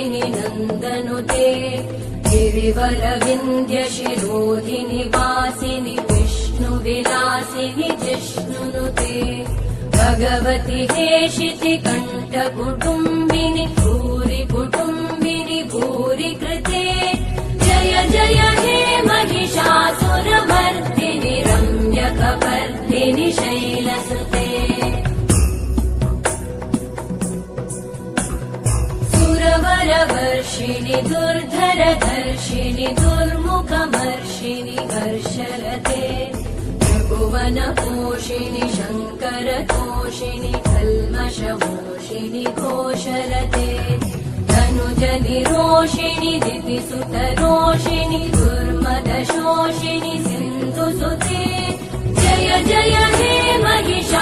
वर्षिणि नन्दनुते गिरिवरविन्द्यशिरोधिनि वासिनि विष्णुविलासिनि जिष्णुनुते भगवति हेशिति कण्ठकुटुम्बिनि भूरि कुटुम्बिनि भूरि कृते जय जय हे महिषासुरमर्दिनि रम्यकपर्दिनि शैलसुते सुरवरवर्षिणि दुर्धरधर्षिणि दुर्मुखमर्षिणि हर्षरते त्रिभुवनपोषिणि शङ्करतोषिणि कल्मषमोषिणि घोषरते धनुजनिरोषिणि दितिसुतरोषिणि दुर्मदशोषिणि सिन्धुसुते जय जय हे महिषा